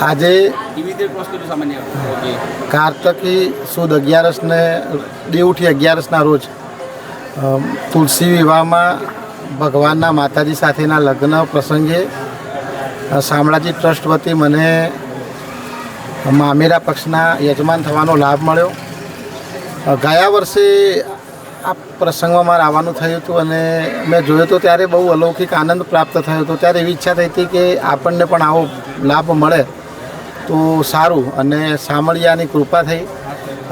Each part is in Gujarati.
આજે કાર્તકી સુદ 11 દેવઉઠી 11ના રોજ તુલસી વિવાહમાં ભગવાનના માતાજી સાથેના લગ્ન પ્રસંગે શામળાજી ટ્રસ્ટ વતી મને મામેરા પક્ષના યજમાન થવાનો લાભ મળ્યો. ગયા વર્ષે આ પ્રસંગમાં મારે આવવાનું થયું હતું અને મેં જોયું તો ત્યારે બહુ અલૌકિક આનંદ પ્રાપ્ત થયો હતો. ત્યારે એવી ઈચ્છા થઈ હતી કે આપણને પણ આવો લાભ મળે તો સારું, અને શામળિયાની કૃપા થઈ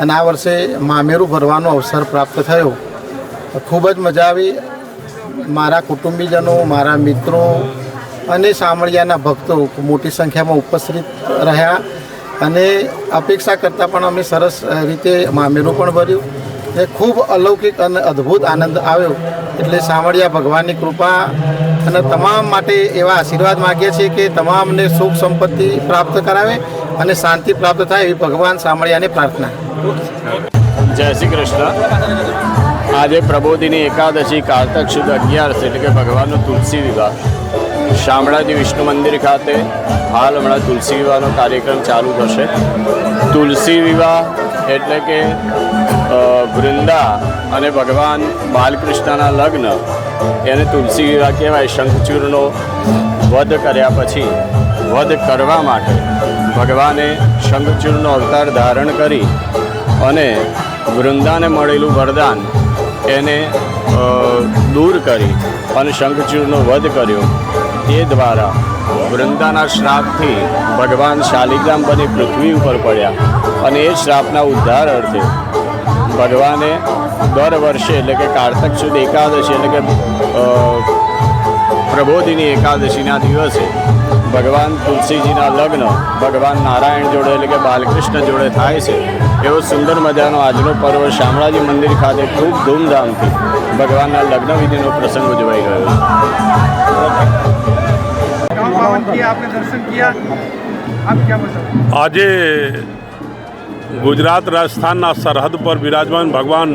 અને આ વર્ષે મામેરું ભરવાનો અવસર પ્રાપ્ત થયો. ખૂબ જ મજા આવી. મારા કુટુંબીજનો, મારા મિત્રો અને શામળિયાના ભક્તો મોટી સંખ્યામાં ઉપસ્થિત રહ્યા અને અપેક્ષા કરતાં પણ અમે સરસ રીતે મામેરું પણ ભર્યું. એ ખૂબ અલૌકિક અને અદ્ભુત આનંદ આવ્યો. એટલે શામળિયા ભગવાનની કૃપા અને તમામ માટે એવા આશીર્વાદ માગીએ છીએ કે તમામને સુખ સંપત્તિ પ્રાપ્ત કરાવે અને શાંતિ પ્રાપ્ત થાય એવી ભગવાન શામળિયાને પ્રાર્થના. જય શ્રી કૃષ્ણ. આજે પ્રબોધિની એકાદશી કારતક સુદ 11 એટલે કે ભગવાનનો તુલસી વિવાહ શામળાજી વિષ્ણુ મંદિર ખાતે હાલ હમણાં તુલસી વિવાહનો કાર્યક્રમ ચાલુ થશે. તુલસી વિવાહ એટલે કે વૃંદા અને ભગવાન બાલકૃષ્ણના લગ્ન, એને તુલસી વિવાહ કહેવાય. શંખચૂરનો વધ કર્યા પછી વધ કરવા માટે ભગવાને શંખચૂરનો અવતાર ધારણ કરી અને વૃંદાને મળેલું વરદાન એને દૂર કરી અને શંખચૂરનો વધ કર્યો. તે દ્વારા વૃંદાના શ્રાપથી ભગવાન શાલિગ્રામ બની પૃથ્વી ઉપર પડ્યા અને એ શ્રાપના ઉદ્ધાર અર્થે ભગવાને દર વર્ષે એટલે કે કારતક સુદ એકાદશી એટલે કે પ્રબોધિની એકાદશીના દિવસે ભગવાન તુલસીજીના લગ્ન ભગવાન નારાયણ જોડે એટલે કે બાલકૃષ્ણ જોડે થાય છે. એવો સુંદર મજાનો આજનો પર્વ શામળાજી મંદિર ખાતે ખૂબ ધૂમધામથી ભગવાનના લગ્ન વિધિનો પ્રસંગ ઉજવાઈ રહ્યો છે. આજે ગુજરાત રાજસ્થાનના સરહદ પર બિરાજમાન ભગવાન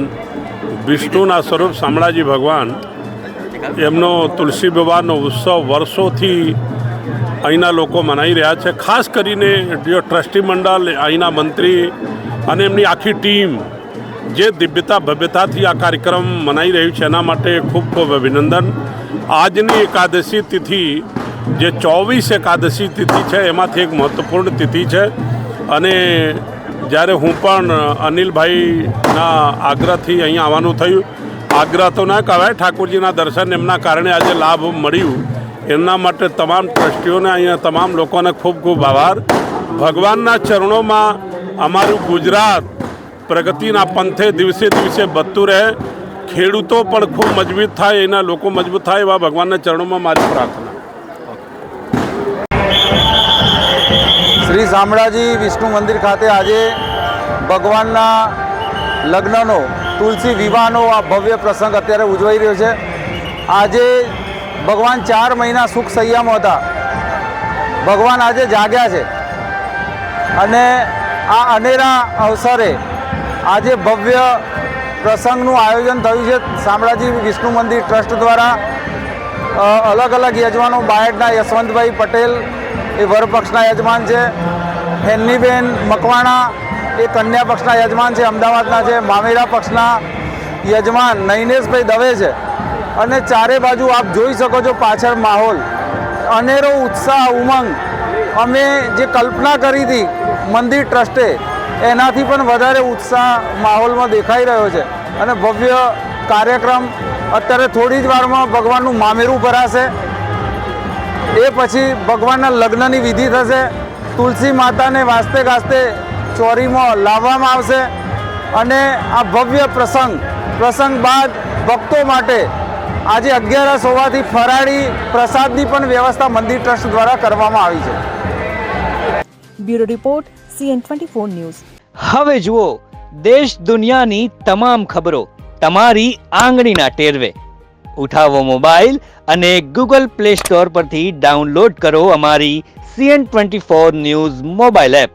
વિષ્ણુના સ્વરૂપ શામળાજી ભગવાન, એમનો તુલસી વિવાહનો ઉત્સવ વર્ષોથી અહીંના લોકો મનાવી રહ્યા છે. ખાસ કરીને જે ટ્રસ્ટી મંડળ, અહીંના મંત્રી અને એમની આખી ટીમ જે દિવ્યતા ભવ્યતાથી આ કાર્યક્રમ મનાવી રહ્યું છે એના માટે ખૂબ ખૂબ અભિનંદન. આજની એકાદશી તિથિ જે 24 એકાદશી તિથિ છે એમાંથી એક મહત્ત્વપૂર્ણ તિથિ છે અને જ્યારે હું પણ અનિલભાઈના આગ્રહથી અહીંયા આવવાનું થયું, આગ્રહ તો ના કહેવાય, ઠાકોરજીના દર્શન એમના કારણે આજે લાભ મળ્યું. એમના માટે તમામ ટ્રસ્ટીઓને, અહીંયા તમામ લોકોને ખૂબ ખૂબ આભાર. ભગવાનના ચરણોમાં અમારું ગુજરાત પ્રગતિના પંથે દિવસે દિવસે વધતું રહે, ખેડૂતો પણ ખૂબ મજબૂત થાય, એના લોકો મજબૂત થાય, એવા ભગવાનના ચરણોમાં મારી પ્રાર્થના. શ્રી શામળાજી વિષ્ણુ મંદિર ખાતે આજે ભગવાનના લગ્નનો, તુલસી વિવાહનો આ ભવ્ય પ્રસંગ અત્યારે ઉજવાઈ રહ્યો છે. આજે ભગવાન 4 મહિના સુખ સૈયામાં હતા. ભગવાન આજે જાગ્યા છે અને આ અનેરા અવસરે આજે ભવ્ય પ્રસંગનું આયોજન થયું છે. શામળાજી વિષ્ણુ મંદિર ટ્રસ્ટ દ્વારા અલગ અલગ યજમાનો, બાયડના યશવંતભાઈ પટેલ એ વરપક્ષના યજમાન છે, હેન્નીબેન મકવાણા એ કન્યા પક્ષના યજમાન છે, અમદાવાદના છે, મામેરા પક્ષના યજમાન નૈનેશભાઈ દવે છે અને ચારે બાજુ આપ જોઈ શકો છો પાછળ માહોલ, અનેરો ઉત્સાહ, ઉમંગ. અમે જે કલ્પના કરી હતી મંદિર ટ્રસ્ટે એનાથી પણ વધારે ઉત્સાહ માહોલમાં દેખાઈ રહ્યો છે અને ભવ્ય કાર્યક્રમ. અત્યારે થોડી જ વારમાં ભગવાનનું મામેરું ભરાશે, એ પછી ભગવાનના લગ્નની વિધિ થશે. તુલસી માતાને વાસ્તે ગાસ્તે ચોરીમાં લાવવામાં આવશે અને આ ભવ્ય પ્રસંગ બાદ ભક્તો માટે આજે 11 હોવાથી ફરાળી પ્રસાદની પણ વ્યવસ્થા મંદિર ટ્રસ્ટ દ્વારા કરવામાં આવી છે. Bureau report CN24 news. હવે જુઓ દેશ દુનિયાની તમામ ખબરો તમારી આંગળીના ટેરવે. ઉઠાવો મોબાઈલ અને Google Play Store પરથી ડાઉનલોડ કરો અમારી CN24 ન્યૂઝ મોબાઈલ એપ.